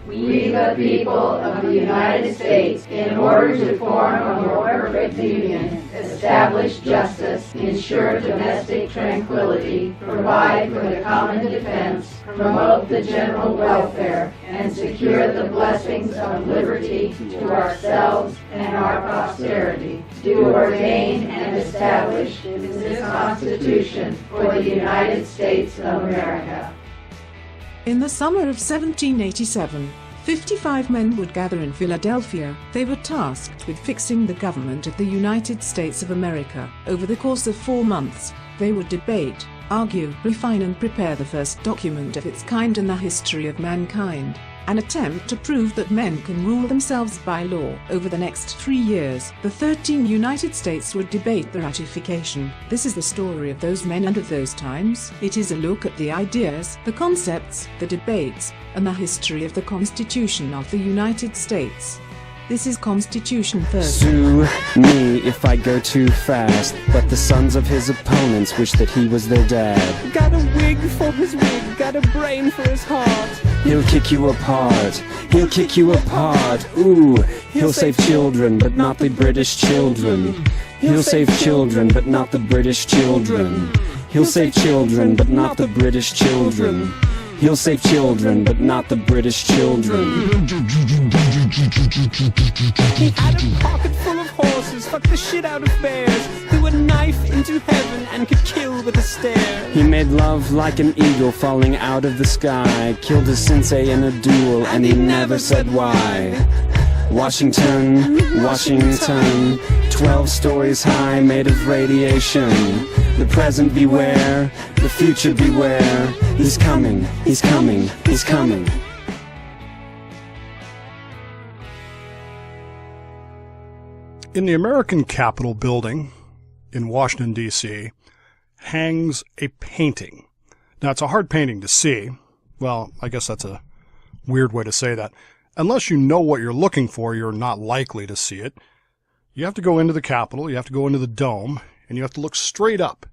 We the people of the United States, in order to form a more perfect union, establish justice, ensure domestic tranquility, provide for the common defense, promote the general welfare, and secure the blessings of liberty to ourselves and our posterity, do ordain and establish this Constitution for the United States of America. In the summer of 1787, 55 men would gather in Philadelphia. They were tasked with fixing the government of the United States of America. Over the course of 4 months, they would debate, argue, refine and prepare the first document of its kind in the history of mankind, an attempt to prove that men can rule themselves by law. Over the next 3 years, the 13 United States would debate the ratification. This is the story of those men and of those times. It is a look at the ideas, the concepts, the debates, and the history of the Constitution of the United States. This is Constitution First. Sue me if I go too fast, but the sons of his opponents wish that he was their dad. Got a wig for his wig, got a brain for his heart. He'll kick you apart, he'll kick you apart. Ooh, he'll save children, but not the British children. He'll save children, but not the British children. He'll save children, but not the British children. He'll save children, but not the British children. He had a pocket full of horses, fucked the shit out of bears, threw a knife into heaven and could kill with a stare. He made love like an eagle falling out of the sky, killed his sensei in a duel and he never said why. Washington, Washington, 12 stories high, made of radiation. The present beware, the future beware. He's coming, he's coming, he's coming. In the American Capitol building in Washington, D.C., hangs a painting. Now, it's a hard painting to see. Well, I guess that's a weird way to say that. Unless you know what you're looking for, you're not likely to see it. You have to go into the Capitol, you have to go into the dome, and you have to look straight up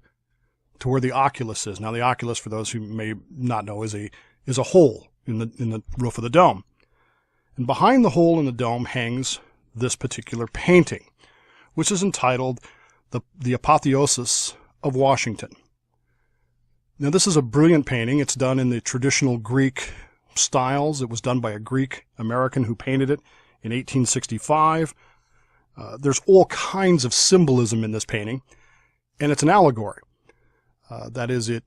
to where the oculus is. Now, the oculus, for those who may not know, is a hole in the roof of the dome. And behind the hole in the dome hangs this particular painting, which is entitled The Apotheosis of Washinton. Now, this is a brilliant painting. It's done in the traditional Greek styles. It was done by a Greek American who painted it in 1865. There's all kinds of symbolism in this painting, and it's an allegory. That is, it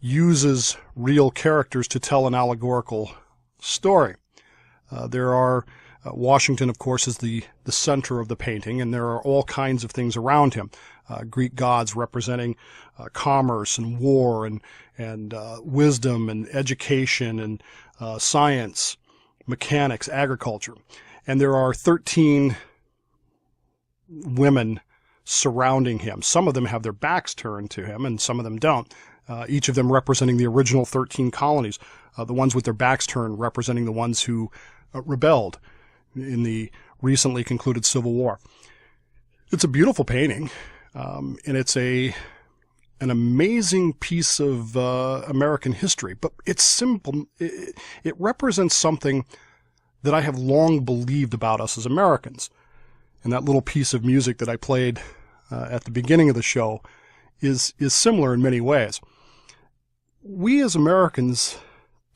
uses real characters to tell an allegorical story. Washington, of course, is the center of the painting, and there are all kinds of things around him. Greek gods representing commerce and war and wisdom and education and science, mechanics, agriculture. And there are 13 women surrounding him. Some of them have their backs turned to him, and some of them don't. Each of them representing the original 13 colonies. The ones with their backs turned representing the ones who rebelled in the recently concluded Civil War. It's a beautiful painting, and it's an amazing piece of American history. But it's simple. It represents something that I have long believed about us as Americans. And that little piece of music that I played at the beginning of the show is similar in many ways. We as Americans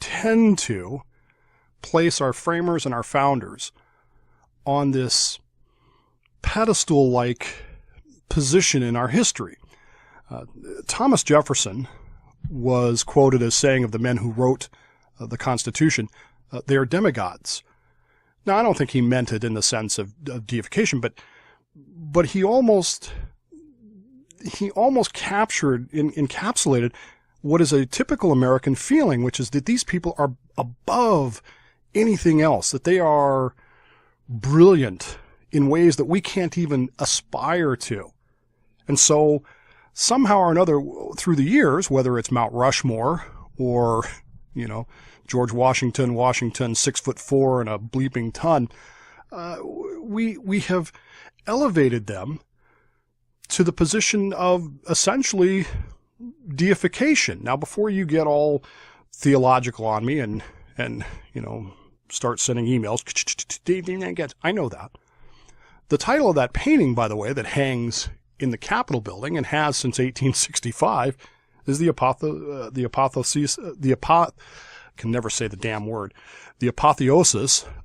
tend to place our framers and our founders on this pedestal-like position in our history. Thomas Jefferson was quoted as saying of the men who wrote the Constitution, they are demigods. Now, I don't think he meant it in the sense of deification, but he almost captured, encapsulated what is a typical American feeling, which is that these people are above anything else, that they are brilliant in ways that we can't even aspire to. And so somehow or another through the years, whether it's Mount Rushmore or, George Washington, 6'4" and a bleeping ton, we have elevated them to the position of essentially deification. Now, before you get all theological on me and start sending emails. I know that. The title of that painting, by the way, that hangs in the Capitol building and has since 1865 is the Apotheosis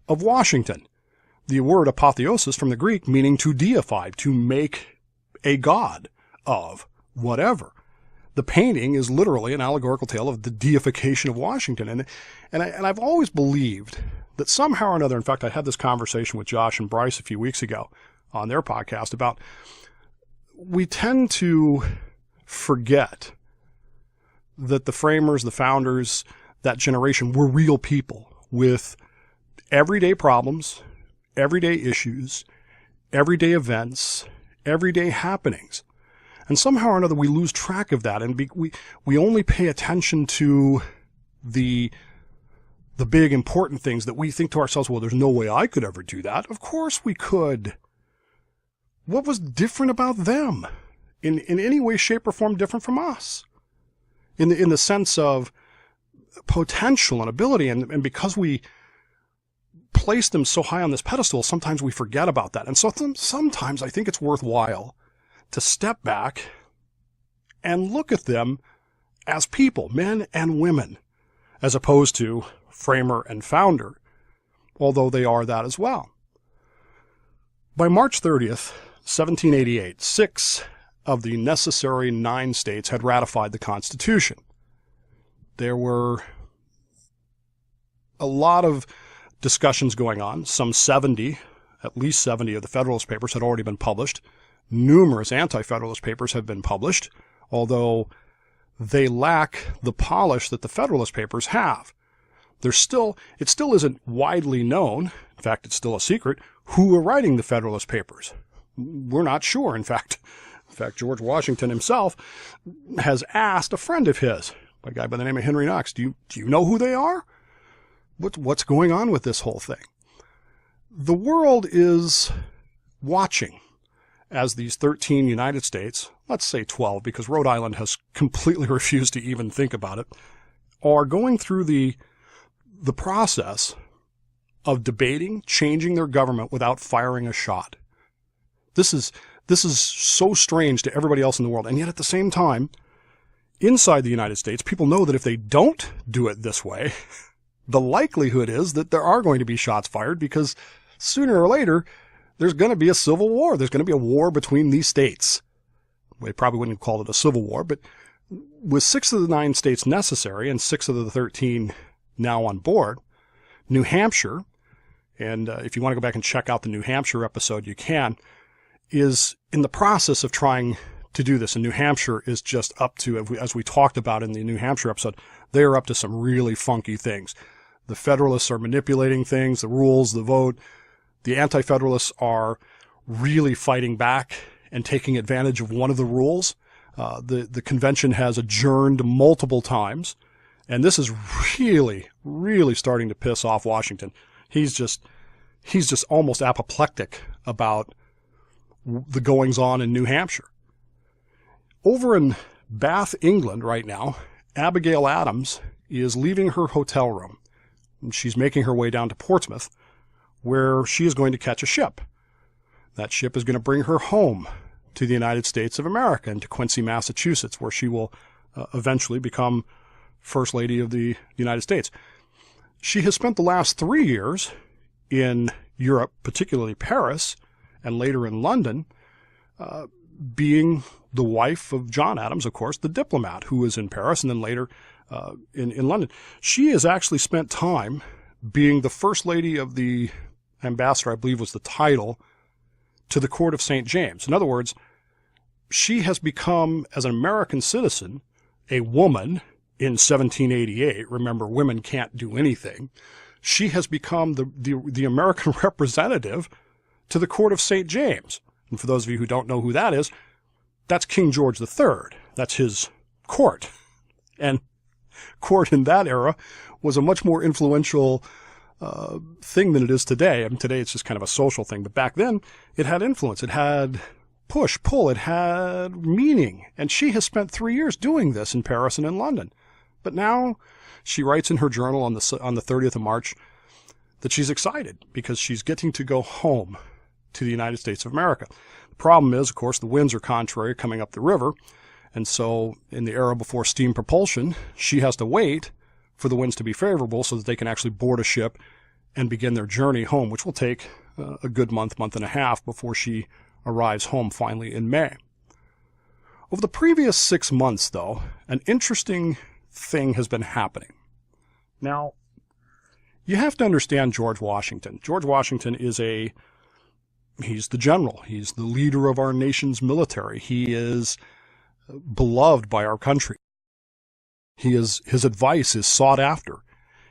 of Washinton. The word apotheosis from the Greek meaning to deify, to make a god of whatever. The painting is literally an allegorical tale of the deification of Washington. And I've always believed that somehow or another, in fact, I had this conversation with Josh and Bryce a few weeks ago on their podcast about, we tend to forget that the framers, the founders, that generation were real people with everyday problems, everyday issues, everyday events, everyday happenings. And somehow or another we lose track of that, and we only pay attention to the big important things that we think to ourselves, well, there's no way I could ever do that. Of course we could. What was different about them? In any way, shape, or form different from us? In the sense of potential and ability, and because we place them so high on this pedestal, sometimes we forget about that. And so sometimes I think it's worthwhile to step back and look at them as people, men and women, as opposed to framer and founder, although they are that as well. By March 30th, 1788, 6 of the necessary 9 states had ratified the Constitution. There were a lot of discussions going on. At least 70 of the Federalist Papers had already been published. Numerous anti-Federalist papers have been published, although they lack the polish that the Federalist Papers have. It still isn't widely known, in fact, it's still a secret, who are writing the Federalist Papers. We're not sure. In fact, George Washington himself has asked a friend of his, a guy by the name of Henry Knox, do you know who they are? What's going on with this whole thing? The world is watching as these 13 United States, let's say 12 because Rhode Island has completely refused to even think about it, are going through the process of debating changing their government without firing a shot. This is so strange to everybody else in the world, and yet at the same time, inside the United States, people know that if they don't do it this way, the likelihood is that there are going to be shots fired because sooner or later, there's going to be a civil war. There's going to be a war between these states. They probably wouldn't have called it a civil war, but with 6 of the 9 states necessary and 6 of the 13 now on board, New Hampshire, and if you want to go back and check out the New Hampshire episode, you can, is in the process of trying to do this. And New Hampshire is just up to, as we talked about in the New Hampshire episode, they are up to some really funky things. The Federalists are manipulating things, the rules, the vote. The Anti-Federalists are really fighting back and taking advantage of one of the rules. The convention has adjourned multiple times, and this is really, really starting to piss off Washington. He's just almost apoplectic about the goings-on in New Hampshire. Over in Bath, England right now, Abigail Adams is leaving her hotel room. She's making her way down to Portsmouth, where she is going to catch a ship. That ship is going to bring her home to the United States of America and to Quincy, Massachusetts, where she will eventually become First Lady of the United States. She has spent the last 3 years in Europe, particularly Paris, and later in London, being the wife of John Adams, of course, the diplomat who was in Paris and then later in London. She has actually spent time being the First Lady of the Ambassador, I believe was the title, to the Court of St. James. In other words, she has become, as an American citizen, a woman in 1788. Remember, women can't do anything. She has become the American representative to the Court of St. James. And for those of you who don't know who that is, that's King George III. That's his court. And court in that era was a much more influential thing than it is today. I mean, today it's just kind of a social thing. But back then, it had influence. It had push, pull. It had meaning. And she has spent 3 years doing this in Paris and in London. But now she writes in her journal on the 30th of March that she's excited because she's getting to go home to the United States of America. The problem is, of course, the winds are contrary coming up the river. And so in the era before steam propulsion, she has to wait for the winds to be favorable so that they can actually board a ship and begin their journey home, which will take a good month and a half before she arrives home finally in May. Over the previous 6 months, though, an interesting thing has been happening. Now, you have to understand George Washington. George Washington he's the general. He's the leader of our nation's military. He is beloved by our country. His advice is sought after.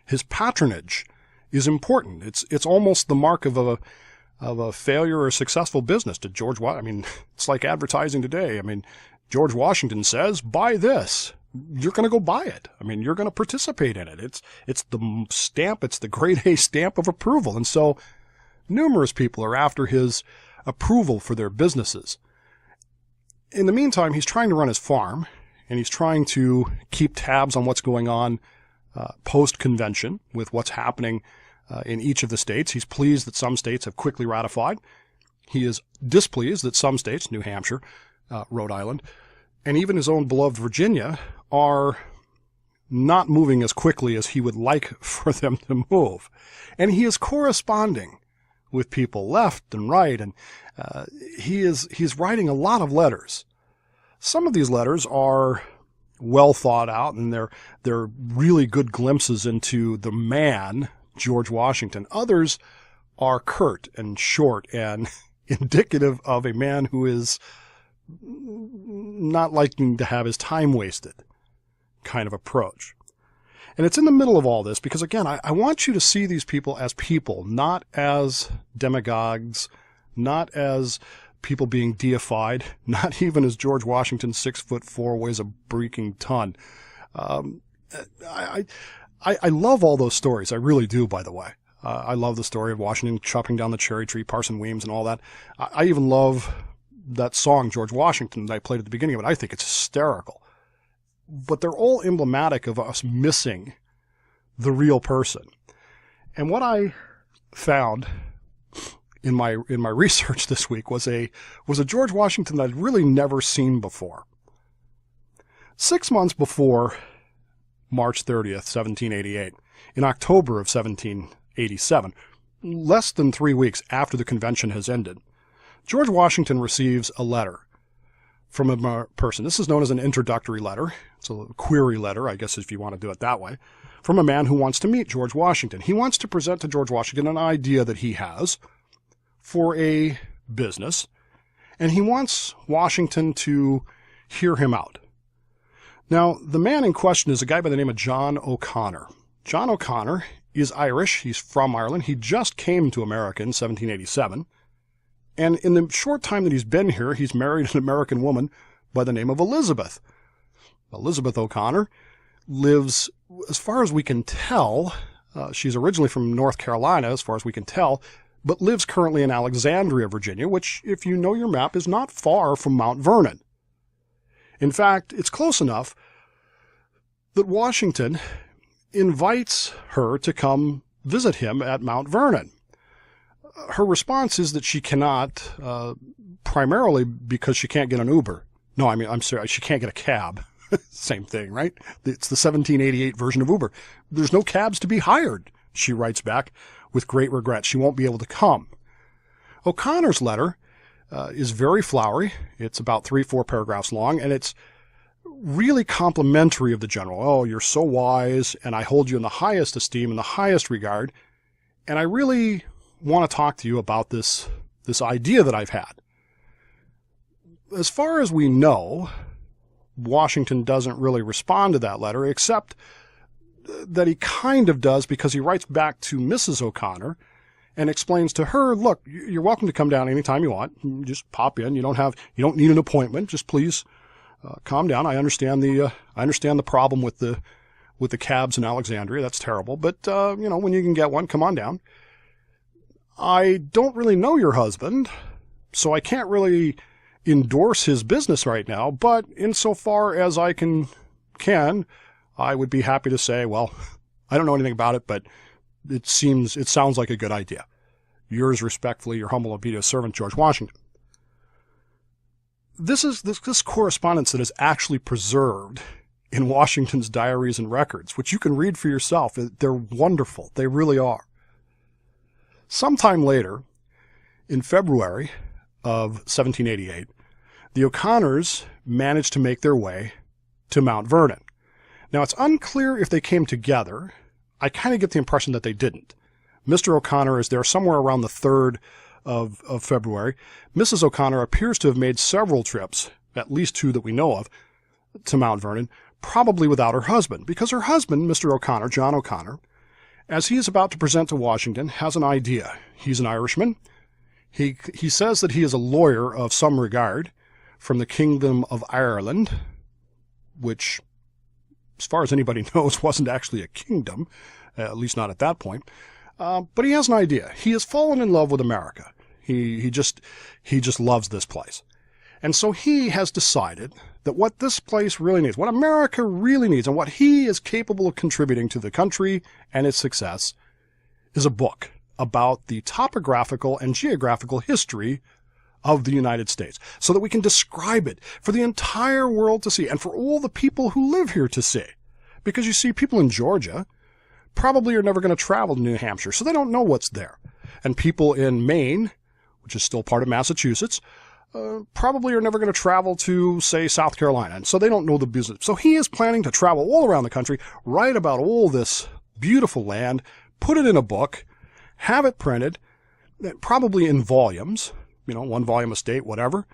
His patronage is important. It's almost the mark of a failure or successful business. It's like advertising today. George Washington says, buy this. You're going to go buy it. You're going to participate in it. It's the stamp. It's the grade A stamp of approval. And so numerous people are after his approval for their businesses. In the meantime, he's trying to run his farm, and he's trying to keep tabs on what's going on post-convention with what's happening in each of the states. He's pleased that some states have quickly ratified. He is displeased that some states, New Hampshire, Rhode Island, and even his own beloved Virginia, are not moving as quickly as he would like for them to move. And he is corresponding with people left and right, and he's writing a lot of letters. Some of these letters are well thought out, and they're really good glimpses into the man, George Washington. Others are curt and short and indicative of a man who is not liking to have his time wasted kind of approach. And it's in the middle of all this because, again, I want you to see these people, not as demagogues, not as people being deified, not even as George Washington, 6'4", weighs a breaking ton. I love all those stories. I really do, by the way. I love the story of Washington chopping down the cherry tree, Parson Weems and all that. I even love that song, George Washington, that I played at the beginning of it. I think it's hysterical. But they're all emblematic of us missing the real person. And what I found in my research this week was a George Washington that I'd really never seen before. 6 months before March 30th, 1788, in October of 1787, less than 3 weeks after the convention has ended, George Washington receives a letter from a person. This is known as an introductory letter. It's a query letter, I guess, if you want to do it that way, from a man who wants to meet George Washington. He wants to present to George Washington an idea that he has for a business, and he wants Washington to hear him out. Now, the man in question is a guy by the name of John O'Connor. John O'Connor is Irish. He's from Ireland. He just came to America in 1787. And in the short time that he's been here, he's married an American woman by the name of Elizabeth. Elizabeth O'Connor lives, as far as we can tell, she's originally from North Carolina, as far as we can tell, but lives currently in Alexandria, Virginia, which, if you know your map, is not far from Mount Vernon. In fact, it's close enough that Washington invites her to come visit him at Mount Vernon. Her response is that she cannot, primarily because she can't get an Uber. No, I'm sorry, she can't get a cab. Same thing, right? It's the 1788 version of Uber. There's no cabs to be hired, she writes back with great regret. She won't be able to come. O'Connor's letter is very flowery. It's about 3-4 paragraphs long, and it's really complimentary of the general. Oh, you're so wise, and I hold you in the highest esteem and the highest regard, and I really want to talk to you about this idea that I've had. As far as we know, Washington doesn't really respond to that letter, except that he kind of does, because he writes back to Mrs. O'Connor and explains to her, look, you're welcome to come down anytime you want. Just pop in. You don't need an appointment. Just please calm down. I understand the problem with the cabs in Alexandria. That's terrible. But when you can get one, come on down. I don't really know your husband, so I can't really endorse his business right now, but insofar as I can, I would be happy to say, well, I don't know anything about it, but it sounds like a good idea. Yours respectfully, your humble obedient servant, George Washington. This correspondence that is actually preserved in Washington's diaries and records, which you can read for yourself. They're wonderful. They really are. Sometime later, in February of 1788, the O'Connors managed to make their way to Mount Vernon. Now, it's unclear if they came together. I kind of get the impression that they didn't. Mr. O'Connor is there somewhere around the 3rd of February. Mrs. O'Connor appears to have made several trips, at least 2 that we know of, to Mount Vernon, probably without her husband, because her husband, Mr. O'Connor, John O'Connor, as he is about to present to Washington, has an idea. He's an Irishman. He says that he is a lawyer of some regard from the Kingdom of Ireland, which, as far as anybody knows, wasn't actually a kingdom, at least not at that point. But he has an idea. He has fallen in love with America. He just loves this place. And so he has decided that what this place really needs, what America really needs, and what he is capable of contributing to the country and its success is a book about the topographical and geographical history of the United States, so that we can describe it for the entire world to see and for all the people who live here to see. Because you see, people in Georgia probably are never going to travel to New Hampshire, so they don't know what's there. And people in Maine, which is still part of Massachusetts, probably are never going to travel to, say, South Carolina, and so they don't know the business. So he is planning to travel all around the country, write about all this beautiful land, put it in a book, have it printed, probably in volumes, 1 volume a state, whatever.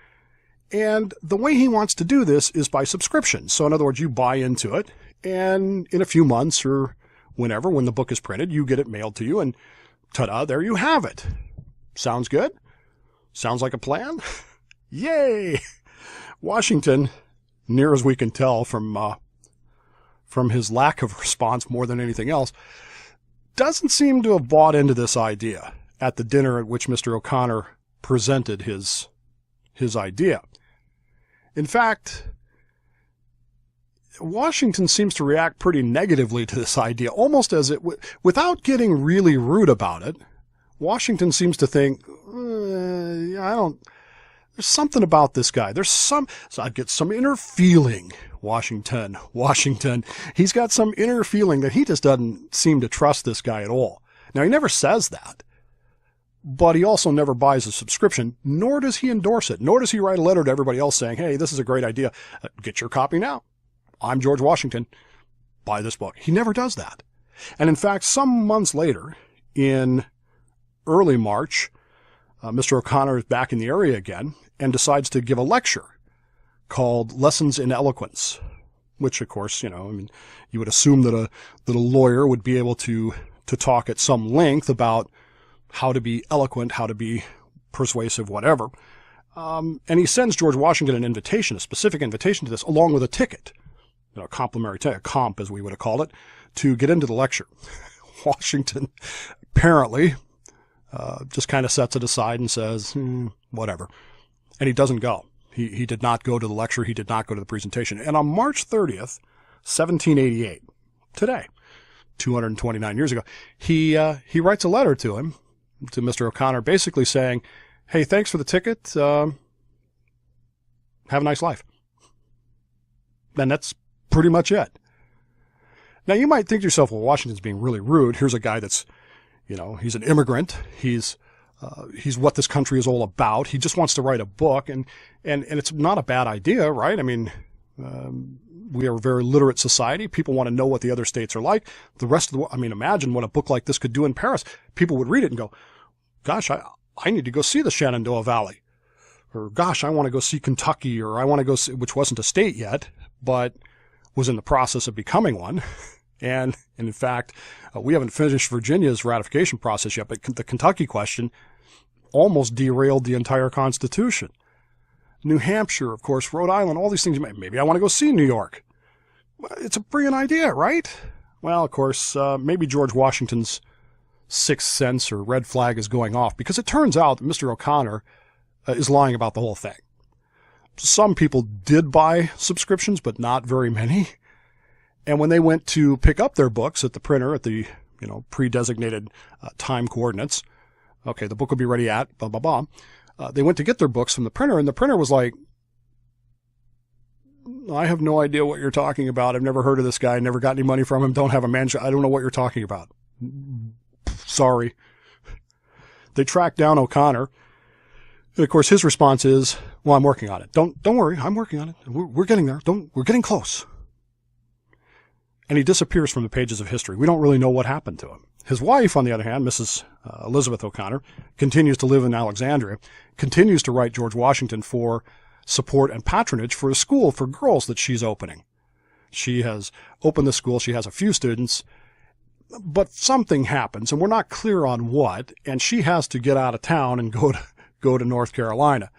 And the way he wants to do this is by subscription. So in other words, you buy into it, and in a few months or whenever, when the book is printed, you get it mailed to you, and ta-da, there you have it. Sounds good? Sounds like a plan? Yay! Washington, near as we can tell from his lack of response more than anything else, doesn't seem to have bought into this idea at the dinner at which Mr. O'Connor presented his idea. In fact, Washington seems to react pretty negatively to this idea, almost as without getting really rude about it. Washington seems to think, there's something about this guy. So I get some inner feeling, Washington. He's got some inner feeling that he just doesn't seem to trust this guy at all. Now, he never says that, but he also never buys a subscription, nor does he endorse it, nor does he write a letter to everybody else saying, hey, this is a great idea. Get your copy now. I'm George Washington. Buy this book. He never does that. And in fact, some months later, in early March, Mr. O'Connor is back in the area again and decides to give a lecture called Lessons in Eloquence, which, of course, you would assume that a lawyer would be able to talk at some length about how to be eloquent, how to be persuasive, whatever. And he sends George Washington an invitation, a specific invitation to this, along with a ticket, a complimentary ticket, a comp as we would have called it, to get into the lecture. Washington apparently just kind of sets it aside and says, whatever. And he doesn't go. He did not go to the lecture. He did not go to the presentation. And on March 30th, 1788, today, 229 years ago, he writes a letter to Mr. O'Connor, basically saying, hey, thanks for the ticket. Have a nice life. And that's pretty much it. Now, you might think to yourself, well, Washington's being really rude. Here's a guy that's, he's an immigrant. He's what this country is all about. He just wants to write a book, and it's not a bad idea, right? I mean, we are a very literate society. People want to know what the other states are like. The rest of imagine what a book like this could do in Paris. People would read it and go, gosh, I need to go see the Shenandoah Valley. Or, gosh, I want to go see Kentucky, or I want to go see, which wasn't a state yet, but was in the process of becoming one. And in fact, we haven't finished Virginia's ratification process yet, but the Kentucky question almost derailed the entire Constitution. New Hampshire, of course, Rhode Island, all these things. Maybe I want to go see New York. It's a brilliant idea, right? Well, of course, maybe George Washington's sixth sense or red flag is going off, because it turns out that Mr. O'Connor is lying about the whole thing. Some people did buy subscriptions, but not very many. And when they went to pick up their books at the printer at the, pre-designated time coordinates, okay, the book will be ready at blah, blah, blah. They went to get their books from the printer, and the printer was like, I have no idea what you're talking about. I've never heard of this guy. Never got any money from him. Don't have a manager. I don't know what you're talking about. Sorry. They tracked down O'Connor. And of course, his response is, well, I'm working on it. Don't worry. I'm working on it. We're getting there. We're getting close. And he disappears from the pages of history. We don't really know what happened to him. His wife, on the other hand, Mrs. Elizabeth O'Connor, continues to live in Alexandria, continues to write George Washington for support and patronage for a school for girls that she's opening. She has opened the school. She has a few students, but something happens, and we're not clear on what, and she has to get out of town and go to North Carolina.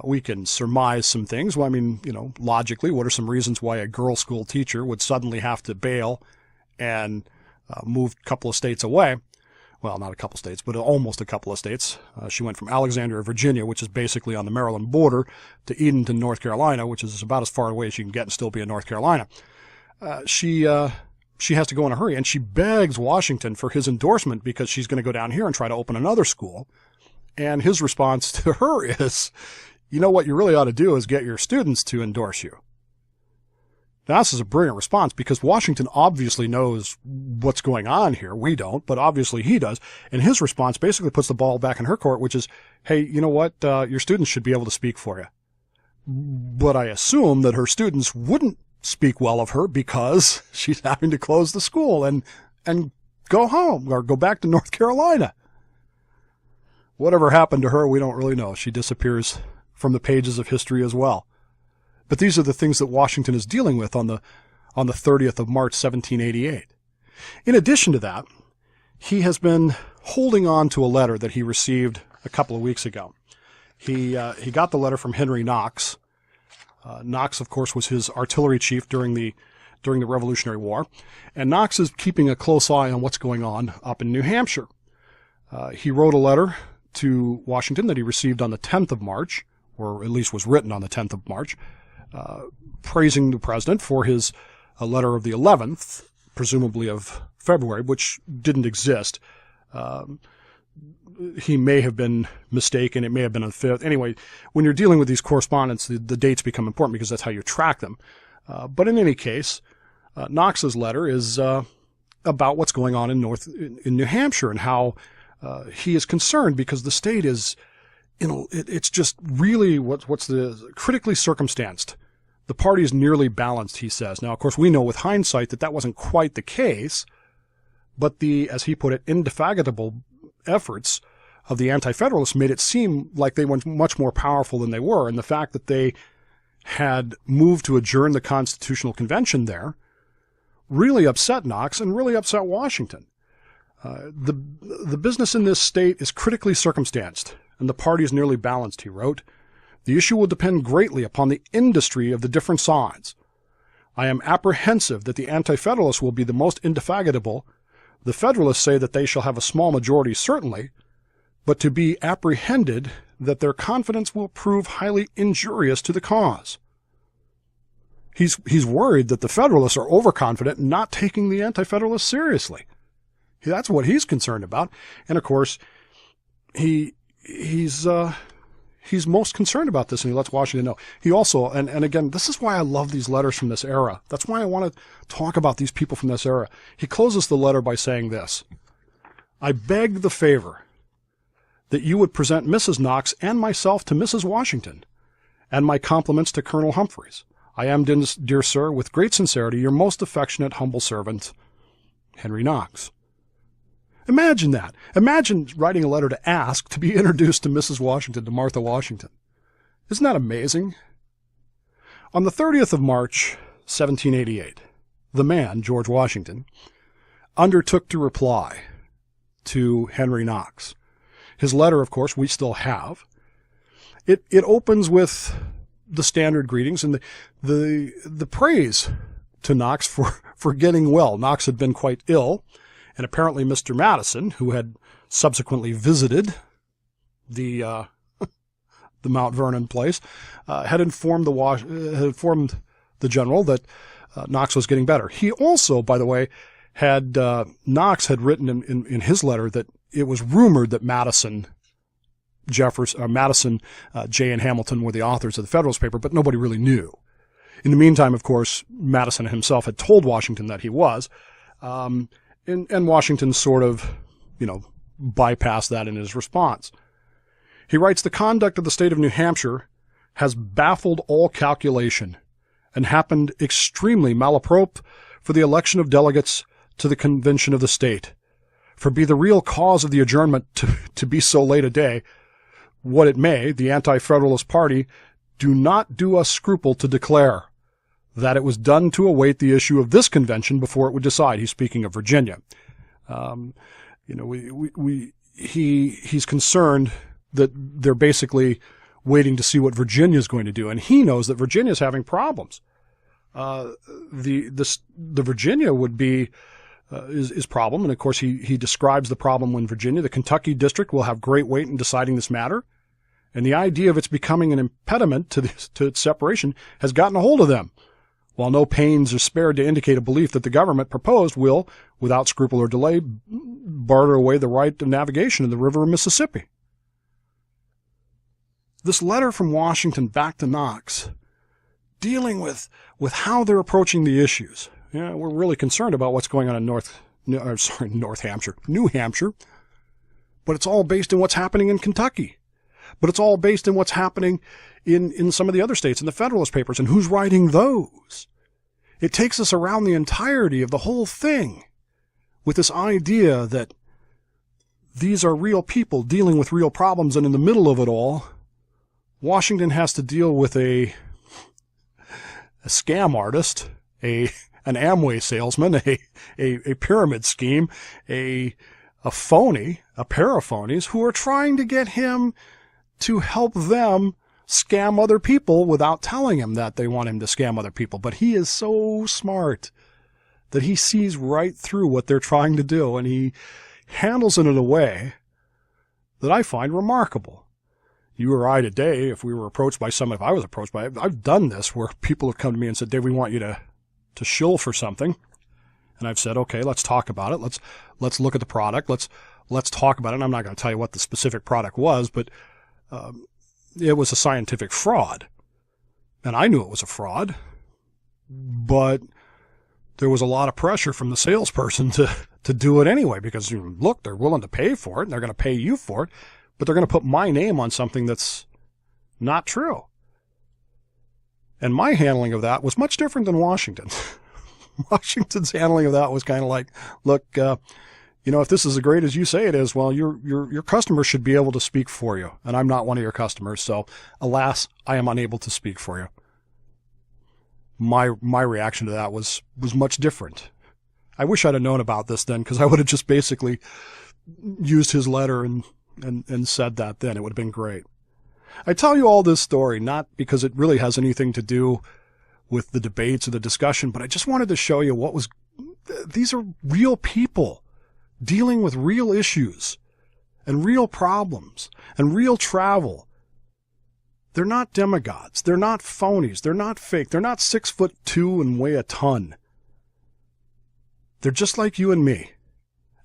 We can surmise some things. Well, I mean, logically, what are some reasons why a girls' school teacher would suddenly have to bail and move a couple of states away? Well, not a couple of states, but almost a couple of states. She went from Alexandria, Virginia, which is basically on the Maryland border, to Edenton, North Carolina, which is about as far away as you can get and still be in North Carolina. She has to go in a hurry, and she begs Washington for his endorsement because she's going to go down here and try to open another school. And his response to her is, what you really ought to do is get your students to endorse you. Now, this is a brilliant response because Washington obviously knows what's going on here. We don't, but obviously he does. And his response basically puts the ball back in her court, which is, hey, you know what? Your students should be able to speak for you. But I assume that her students wouldn't speak well of her because she's having to close the school and go home or go back to North Carolina. Whatever happened to her, we don't really know. She disappears from the pages of history as well. But these are the things that Washington is dealing with on the 30th of March, 1788. In addition to that, he has been holding on to a letter that he received a couple of weeks ago. He got the letter from Henry Knox. Knox, of course, was his artillery chief during the Revolutionary War, and Knox is keeping a close eye on what's going on up in New Hampshire. He wrote a letter to Washington that he received on the 10th of March, or at least was written on the 10th of March, praising the president for his letter of the 11th, presumably of February, which didn't exist. He may have been mistaken. It may have been on the 5th. Anyway, when you're dealing with these correspondence, the dates become important because that's how you track them. But in any case, Knox's letter is about what's going on in New Hampshire and how he is concerned because the state is, it's just really what's the critically circumstanced. The party is nearly balanced, he says. Now, of course, we know with hindsight that wasn't quite the case, but the, as he put it, indefatigable efforts of the Anti-Federalists made it seem like they were much more powerful than they were. And the fact that they had moved to adjourn the Constitutional Convention there really upset Knox and really upset Washington. The business in this state is critically circumstanced, and the party is nearly balanced, he wrote. The issue will depend greatly upon the industry of the different sides. I am apprehensive that the Anti-Federalists will be the most indefatigable. The Federalists say that they shall have a small majority, certainly, but to be apprehended that their confidence will prove highly injurious to the cause. He's worried that the Federalists are overconfident and not taking the Anti-Federalists seriously. That's what he's concerned about. And of course, he's most concerned about this, and he lets Washington know. He also, and again, this is why I love these letters from this era. That's why I want to talk about these people from this era. He closes the letter by saying this: I beg the favor that you would present Mrs. Knox and myself to Mrs. Washington, and my compliments to Colonel Humphreys. I am, dear sir, with great sincerity, your most affectionate, humble servant, Henry Knox. Imagine that. Imagine writing a letter to ask to be introduced to Mrs. Washington, to Martha Washington. Isn't that amazing? On the 30th of March, 1788, the man, George Washington, undertook to reply to Henry Knox. His letter, of course, we still have. It opens with the standard greetings and the praise to Knox for getting well. Knox had been quite ill. And apparently Mr. Madison, who had subsequently visited the Mount Vernon place, had informed the general that Knox was getting better. He also, by the way, Knox had written in his letter that it was rumored that Madison, Jay, and Hamilton were the authors of the Federalist paper, but nobody really knew. In the meantime, of course, Madison himself had told Washington that he was, and Washington sort of, bypassed that in his response. He writes, "The conduct of the state of New Hampshire has baffled all calculation and happened extremely malaprope for the election of delegates to the convention of the state. For be the real cause of the adjournment to be so late a day, what it may, the anti-federalist party do not do us scruple to declare that it was done to await the issue of this convention before it would decide." He's speaking of Virginia. He's concerned that they're basically waiting to see what Virginia's going to do, and he knows that Virginia's having problems. The Virginia would be his problem, and of course he describes the problem when Virginia, the Kentucky district, will have great weight in deciding this matter, and the idea of its becoming an impediment to its separation has gotten a hold of them, while no pains are spared to indicate a belief that the government proposed will, without scruple or delay, barter away the right of navigation in the river of Mississippi. This letter from Washington back to Knox, dealing with how they're approaching the issues. We're really concerned about what's going on in New Hampshire, but it's all based on what's happening in Kentucky. But it's all based on what's happening in some of the other states, in the Federalist Papers, and who's writing those. It takes us around the entirety of the whole thing with this idea that these are real people dealing with real problems, and in the middle of it all, Washington has to deal with a scam artist, an Amway salesman, a pyramid scheme, a phony, a pair of phonies who are trying to get him to help them scam other people without telling him that they want him to scam other people. But he is so smart that he sees right through what they're trying to do, and he handles it in a way that I find remarkable. You or I today, if we were approached by someone, if I was approached by it, I've done this where people have come to me and said, "Dave, we want you to shill for something." And I've said, "Okay, let's talk about it. Let's look at the product. Let's talk about it." And I'm not going to tell you what the specific product was, but it was a scientific fraud. And I knew it was a fraud, but there was a lot of pressure from the salesperson to do it anyway, because look, they're willing to pay for it and they're going to pay you for it, but they're going to put my name on something that's not true. And my handling of that was much different than Washington's. Washington's handling of that was kind of like, look, if this is as great as you say it is, well, your customer should be able to speak for you. And I'm not one of your customers, so alas, I am unable to speak for you. My reaction to that was much different. I wish I'd have known about this then, because I would have just basically used his letter and said that then. It would have been great. I tell you all this story not because it really has anything to do with the debates or the discussion, but I just wanted to show you these are real people dealing with real issues and real problems and real travel. They're not demigods. They're not phonies. They're not fake. They're not 6'2" and weigh a ton. They're just like you and me,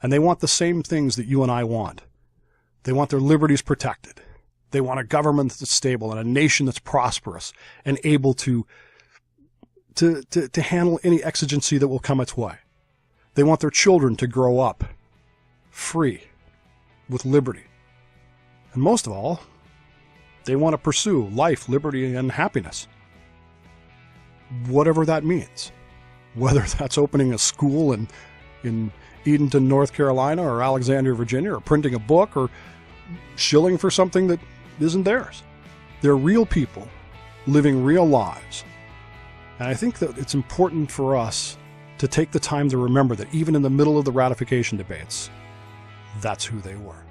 and they want the same things that you and I want. They want their liberties protected. They want a government that's stable and a nation that's prosperous and able to handle any exigency that will come its way. They want their children to grow up free, with liberty. And most of all, they want to pursue life, liberty, and happiness. Whatever that means. Whether that's opening a school in Edenton, North Carolina, or Alexandria, Virginia, or printing a book, or shilling for something that isn't theirs. They're real people living real lives. And I think that it's important for us to take the time to remember that even in the middle of the ratification debates, that's who they were.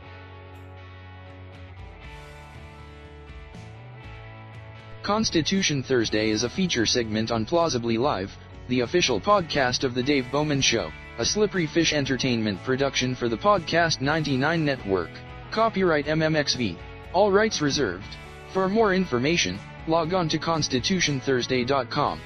Constitution Thursday is a feature segment on Plausibly Live, the official podcast of The Dave Bowman Show, a Slippery Fish Entertainment production for the Podcast 99 Network. Copyright MMXV. All rights reserved. For more information, log on to constitutionthursday.com.